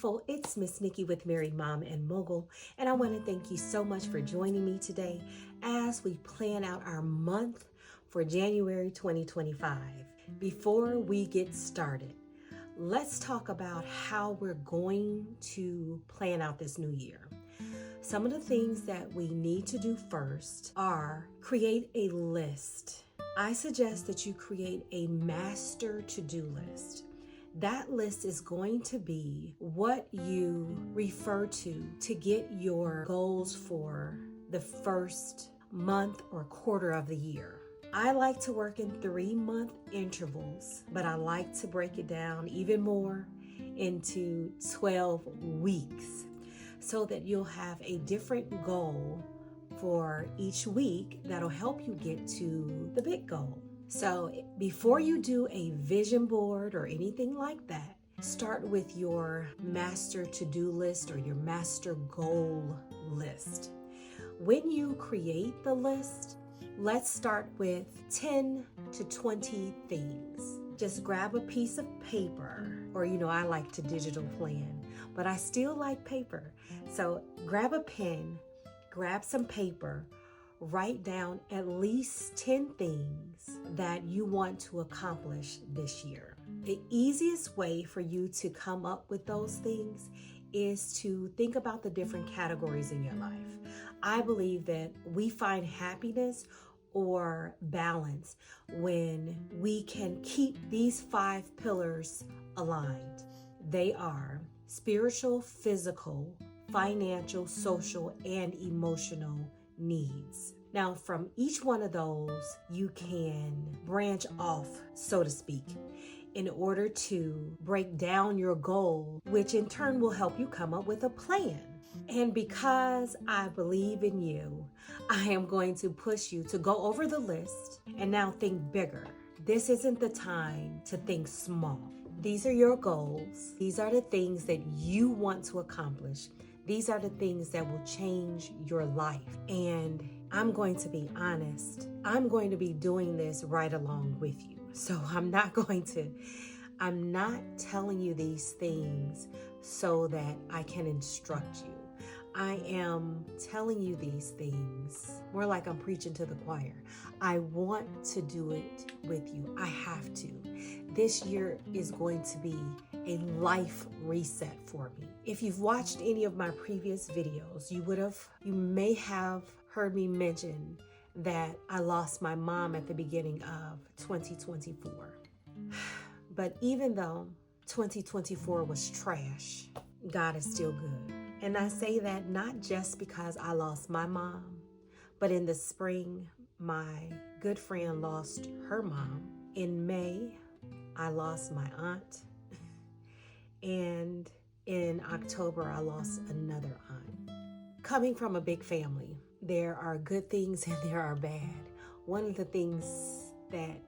beautiful. It's Miss Nikki with Married Mom and Mogul, and I want to thank you so much for joining me today as we plan out our month for January 2025. Before we get started, let's talk about how we're going to plan out this new year. Some of the things that we need to do first are create a list. I suggest that you create a master to-do list. That list is going to be what you refer to get your goals for the first month or quarter of the year. I like to work in 3-month intervals, but I like to break it down even more into 12 weeks so that you'll have a different goal for each week that'll help you get to the big goal. So before you do a vision board or anything like that, start with your master to-do list or your master goal list. When you create the list, let's start with 10 to 20 things. Just grab a piece of paper, or I like to digital plan, but I still like paper. So grab a pen, grab some paper, write down at least 10 things that you want to accomplish this year. The easiest way for you to come up with those things is to think about the different categories in your life. I believe that we find happiness or balance when we can keep these 5 pillars aligned. They are spiritual, physical, financial, social, and emotional needs. Now, from each one of those, you can branch off, so to speak, in order to break down your goal, which in turn will help you come up with a plan. And because I believe in you, I am going to push you to go over the list and now think bigger. This isn't the time to think small. These are your goals. These are the things that you want to accomplish. These are the things that will change your life. And I'm going to be honest. I'm going to be doing this right along with you. So I'm not telling you these things so that I can instruct you. I am telling you these things more like I'm preaching to the choir. I want to do it with you. I have to. This year is going to be a life reset for me. If you've watched any of my previous videos, you may have heard me mention that I lost my mom at the beginning of 2024. But even though 2024 was trash, God is still good. And I say that not just because I lost my mom, but in the spring, my good friend lost her mom. In May, I lost my aunt. And in October, I lost another aunt. Coming from a big family, there are good things and there are bad. One of the things that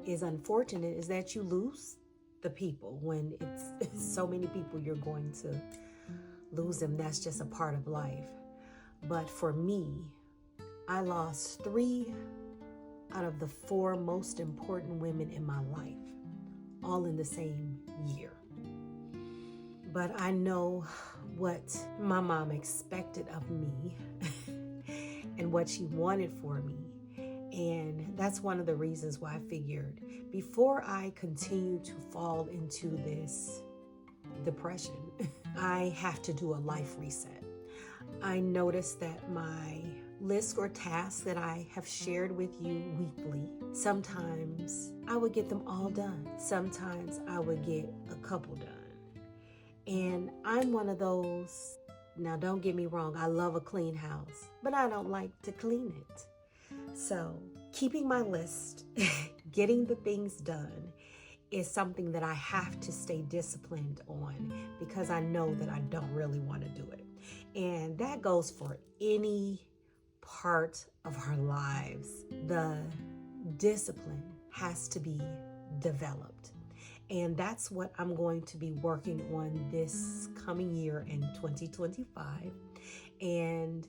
is unfortunate is that you lose the people. When it's so many people, you're going to lose them. That's just a part of life. But for me, I lost 3 out of the 4 most important women in my life, all in the same year. But I know what my mom expected of me and what she wanted for me. And that's one of the reasons why I figured before I continue to fall into this depression, I have to do a life reset. I noticed that my list or tasks that I have shared with you weekly, sometimes I would get them all done. Sometimes I would get a couple done. And I'm one of those, now don't get me wrong, I love a clean house, but I don't like to clean it. So keeping my list, getting the things done is something that I have to stay disciplined on because I know that I don't really want to do it. And that goes for any part of our lives. The discipline has to be developed. And that's what I'm going to be working on this coming year in 2025. And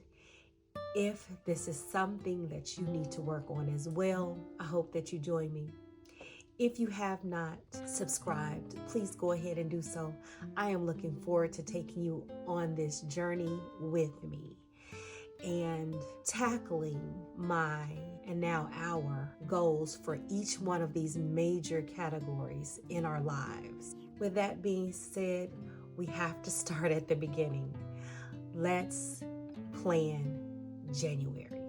if this is something that you need to work on as well, I hope that you join me. If you have not subscribed, please go ahead and do so. I am looking forward to taking you on this journey with me and tackling my and now our goals for each one of these major categories in our lives. With that being said, we have to start at the beginning. Let's plan January.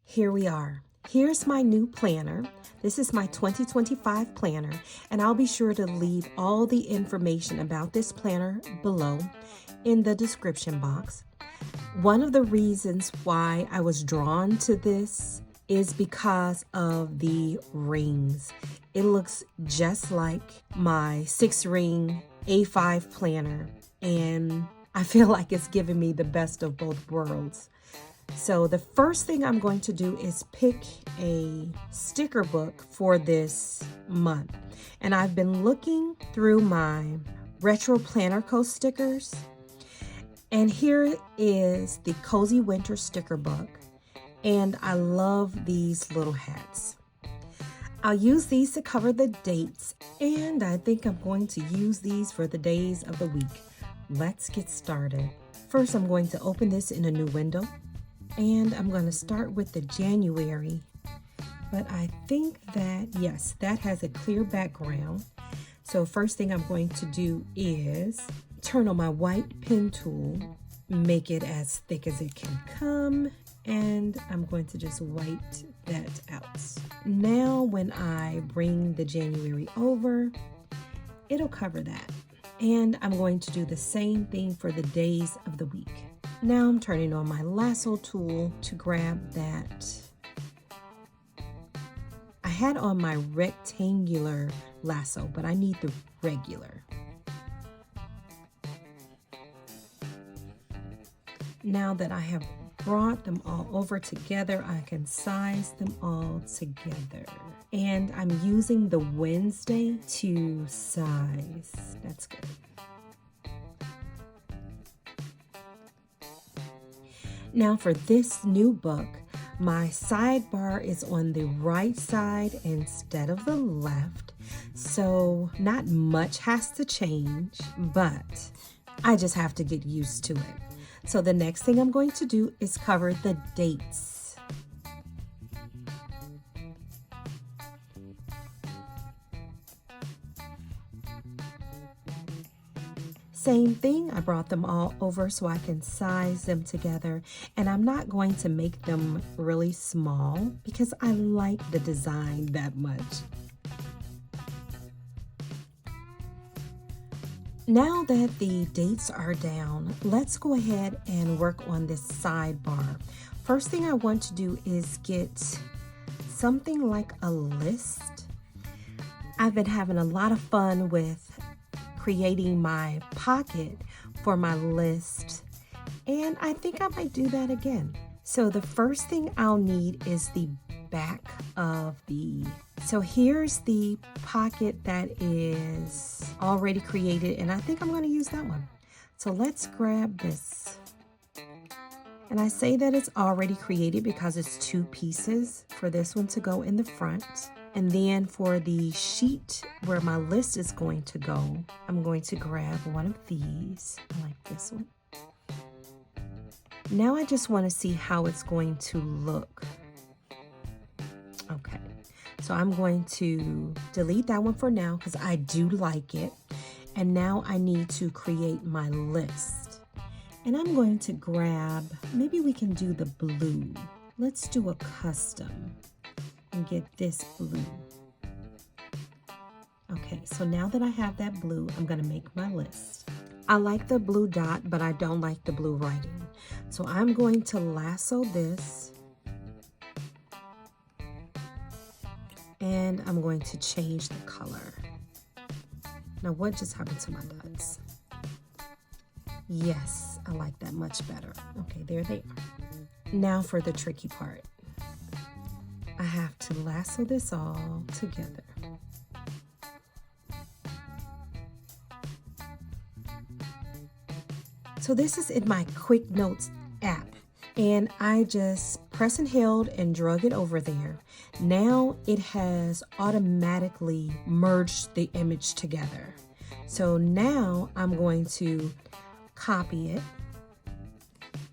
Here we are. Here's my new planner. This is my 2025 planner, and I'll be sure to leave all the information about this planner below in the description box. One of the reasons why I was drawn to this is because of the rings. It looks just like my 6-ring A5 planner, and I feel like it's giving me the best of both worlds. So the first thing I'm going to do is pick a sticker book for this month. And I've been looking through my Retro Planner Co. stickers. And here is the Cozy Winter sticker book. And I love these little hats. I'll use these to cover the dates. And I think I'm going to use these for the days of the week. Let's get started. First, I'm going to open this in a new window. And I'm going to start with the January, but I think that, yes, that has a clear background. So first thing I'm going to do is turn on my white pen tool, make it as thick as it can come, and I'm going to just white that out. Now when I bring the January over, it'll cover that. And I'm going to do the same thing for the days of the week. Now I'm turning on my lasso tool to grab that. I had on my rectangular lasso, but I need the regular. Now that I have brought them all over together, I can size them all together. And I'm using the Wednesday to size. That's good. Now for this new book, my sidebar is on the right side instead of the left. So not much has to change, but I just have to get used to it. So the next thing I'm going to do is cover the dates. Same thing, I brought them all over so I can size them together, and I'm not going to make them really small because I like the design that much. Now that the dates are down, let's go ahead and work on this sidebar. First thing I want to do is get something like a list. I've been having a lot of fun with creating my pocket for my list, and I think I might do that again. So the first thing I'll need is the back of so here's the pocket that is already created, and I think I'm going to use that one. So let's grab this. And I say that it's already created because it's 2 pieces for this one to go in the front. And then for the sheet where my list is going to go, I'm going to grab one of these. I like this one. Now I just want to see how it's going to look. Okay, so I'm going to delete that one for now because I do like it. And now I need to create my list. And I'm going to grab, maybe we can do the blue. Let's do a custom and get this blue. Okay, so now that I have that blue, I'm gonna make my list. I like the blue dot, but I don't like the blue writing. So I'm going to lasso this, and I'm going to change the color. Now what just happened to my dots? Yes, I like that much better. Okay, there they are. Now for the tricky part. I have to lasso this all together. So this is in my Quick Notes app, and I just press and held and drug it over there. Now it has automatically merged the image together. So now I'm going to copy it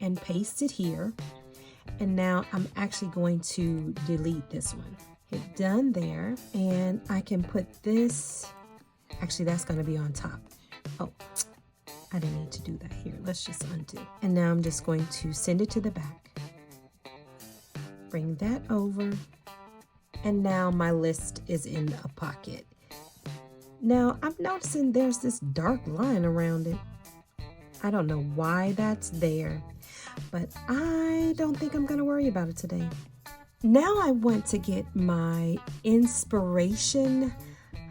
and paste it here. And now I'm actually going to delete this one. Hit done there, and I can put this, actually that's going to be on top. Oh, I didn't need to do that here. Let's just undo. And now I'm just going to send it to the back. Bring that over. And now my list is in a pocket. Now I'm noticing there's this dark line around it. I don't know why that's there, but I don't think I'm going to worry about it today. Now I want to get my inspiration.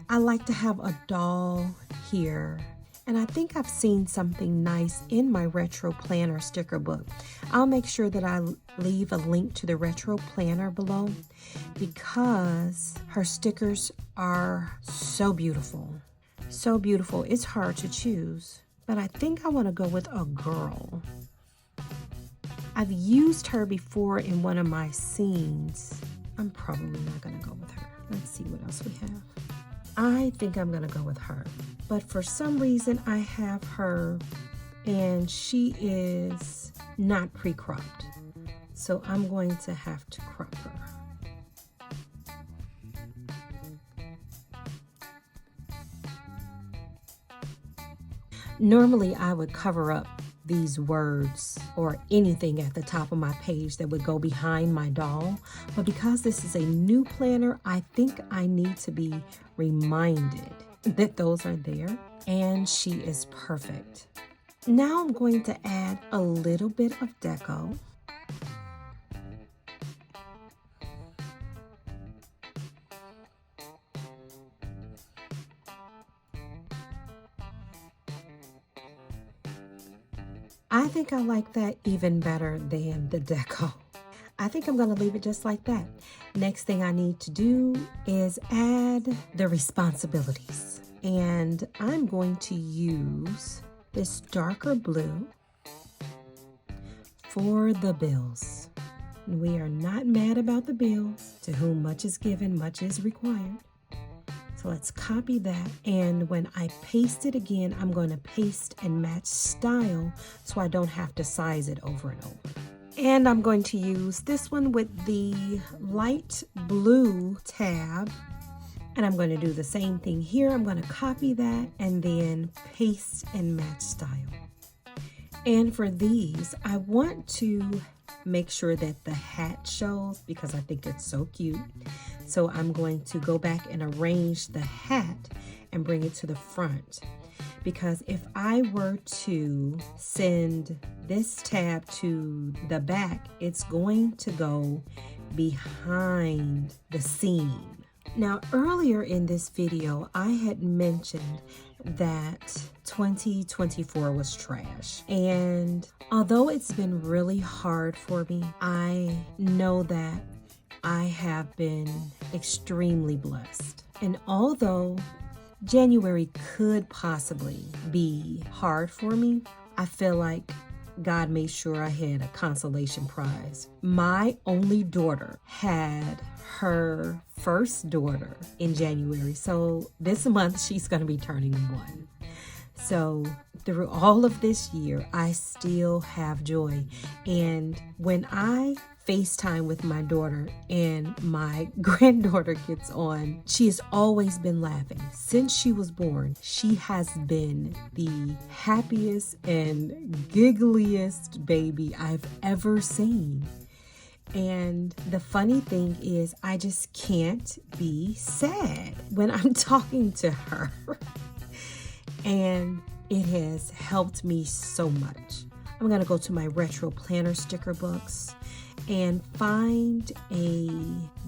I like to have a doll here. And I think I've seen something nice in my retro planner sticker book. I'll make sure that I leave a link to the retro planner below because her stickers are so beautiful. So beautiful, it's hard to choose. But I think I want to go with a girl. I've used her before in one of my scenes. I'm probably not going to go with her. Let's see what else we have. I think I'm going to go with her. But for some reason, I have her and she is not pre-cropped. So I'm going to have to crop her. Normally, I would cover up these words or anything at the top of my page that would go behind my doll. But because this is a new planner, I think I need to be reminded that those are there. And she is perfect. Now I'm going to add a little bit of deco. I think I like that even better than the deco. I think I'm going to leave it just like that. Next thing I need to do is add the responsibilities. And I'm going to use this darker blue for the bills. We are not mad about the bills. To whom much is given, much is required. So let's copy that, and when I paste it again, I'm going to paste and match style so I don't have to size it over and over. And I'm going to use this one with the light blue tab, and I'm going to do the same thing here. I'm going to copy that and then paste and match style. And for these, I want to make sure that the hat shows because I think it's so cute. So I'm going to go back and arrange the hat and bring it to the front. Because if I were to send this tab to the back, it's going to go behind the scene. Now, earlier in this video, I had mentioned that 2024 was trash. And although it's been really hard for me, I know that I have been extremely blessed. And although January could possibly be hard for me, I feel like God made sure I had a consolation prize. My only daughter had her first daughter in January. So this month she's going to be turning 1. So through all of this year, I still have joy. And when I FaceTime with my daughter and my granddaughter gets on, she has always been laughing. Since she was born, she has been the happiest and giggliest baby I've ever seen. And the funny thing is, I just can't be sad when I'm talking to her. And it has helped me so much. I'm going to go to my retro planner sticker books and find a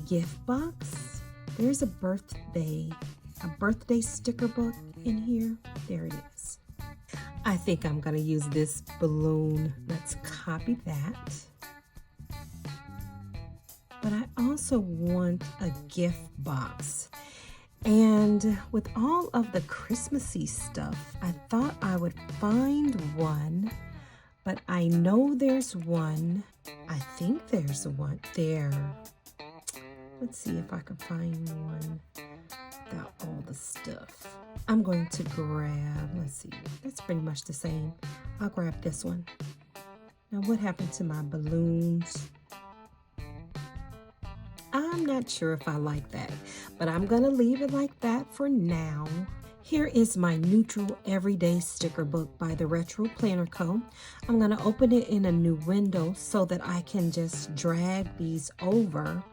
gift box. There's a birthday sticker book in here. There it is. I think I'm going to use this balloon. Let's copy that. But I also want a gift box. And with all of the Christmassy stuff, I thought I would find one, but I know there's one. I think there's one there. Let's see if I can find one without all the stuff. I'm going to grab, let's see, that's pretty much the same. I'll grab this one. Now, what happened to my balloons? I'm not sure if I like that, but I'm gonna leave it like that for now. Here is my neutral everyday sticker book by the Retro Planner Co. I'm gonna open it in a new window so that I can just drag these over.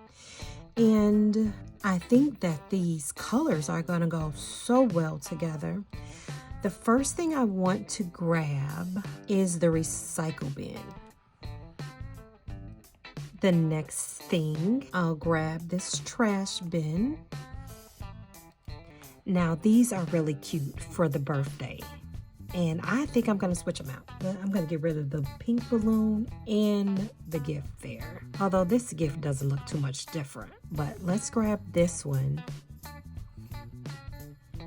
And I think that these colors are gonna go so well together. The first thing I want to grab is the recycle bin. The next thing, I'll grab this trash bin. Now, these are really cute for the birthday. And I think I'm going to switch them out. I'm going to get rid of the pink balloon and the gift there. Although this gift doesn't look too much different. But let's grab this one.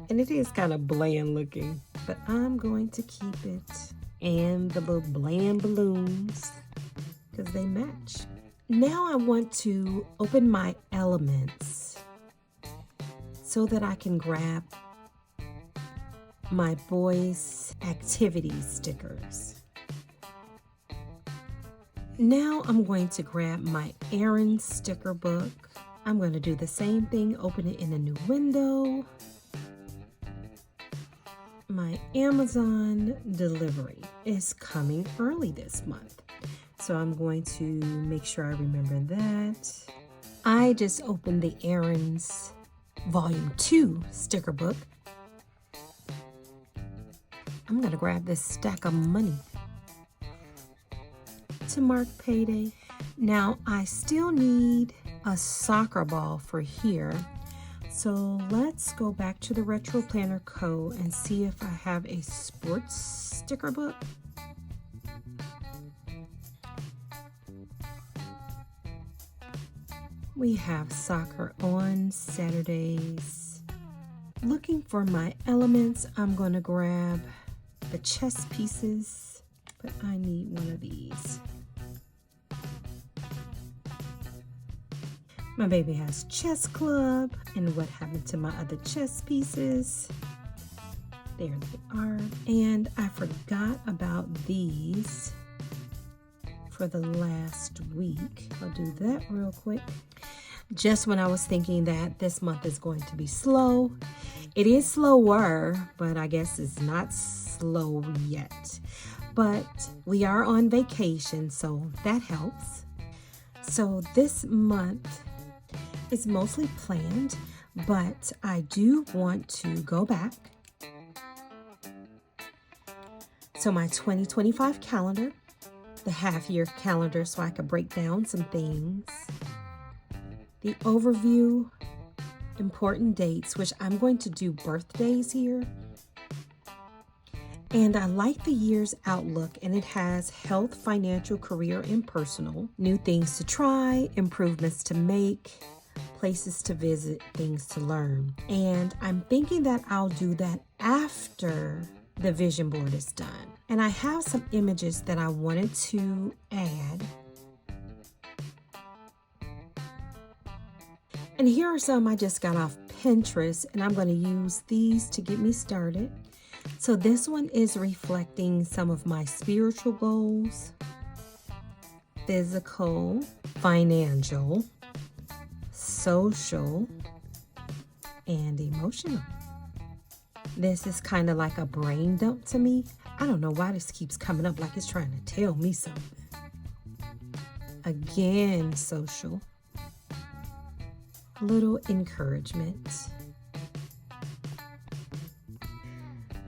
And it is kind of bland looking. But I'm going to keep it. And the little bland balloons, because they match. Now I want to open my elements so that I can grab my boys' activity stickers. Now I'm going to grab my errand sticker book. I'm going to do the same thing, open it in a new window. My Amazon delivery is coming early this month. So I'm going to make sure I remember that. I just opened the Errands Volume 2 sticker book. I'm going to grab this stack of money to mark payday. Now, I still need a soccer ball for here. So let's go back to the Retro Planner Co. and see if I have a sports sticker book. We have soccer on Saturdays. Looking for my elements, I'm going to grab the chess pieces, but I need one of these. My baby has chess club, and what happened to my other chess pieces? There they are. And I forgot about these for the last week. I'll do that real quick. Just when I was thinking that this month is going to be slow, it is slower, but I guess it's not slow yet. But we are on vacation, so that helps. So this month is mostly planned, but I do want to go back. So my 2025 calendar, the half-year calendar, so I could break down some things. The overview, important dates, which I'm going to do birthdays here. And I like the year's outlook, and it has health, financial, career, and personal. New things to try, improvements to make, places to visit, things to learn. And I'm thinking that I'll do that after the vision board is done. And I have some images that I wanted to add. And here are some I just got off Pinterest, and I'm going to use these to get me started. So this one is reflecting some of my spiritual goals, physical, financial, social, and emotional. This is kind of like a brain dump to me. I don't know why this keeps coming up like it's trying to tell me something. Again, social. Little encouragement.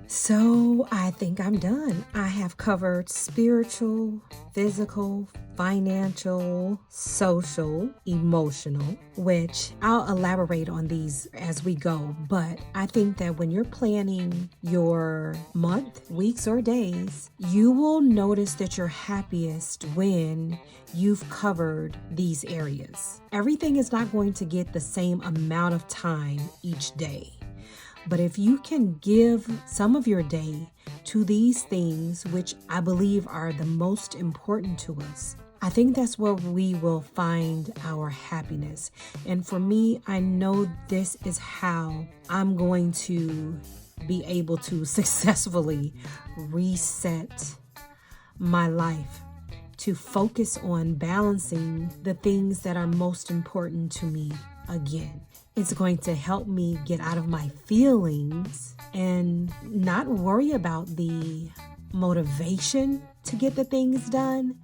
So I think I'm done. I have covered spiritual, physical, financial, social, emotional, which I'll elaborate on these as we go. But I think that when you're planning your month, weeks, or days, you will notice that you're happiest when you've covered these areas. Everything is not going to get the same amount of time each day. But if you can give some of your day to these things, which I believe are the most important to us, I think that's where we will find our happiness. And for me, I know this is how I'm going to be able to successfully reset my life, to focus on balancing the things that are most important to me again. It's going to help me get out of my feelings and not worry about the motivation to get the things done,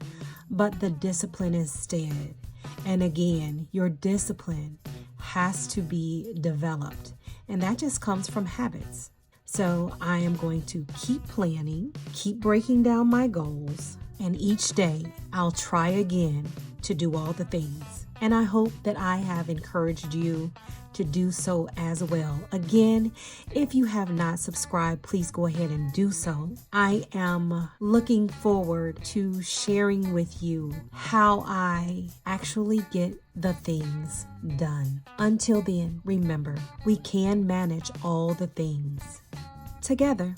but the discipline instead. And again, your discipline has to be developed, and that just comes from habits. So I am going to keep planning, keep breaking down my goals, and each day I'll try again to do all the things. And I hope that I have encouraged you to do so as well. Again, if you have not subscribed, please go ahead and do so. I am looking forward to sharing with you how I actually get the things done. Until then, remember, we can manage all the things together.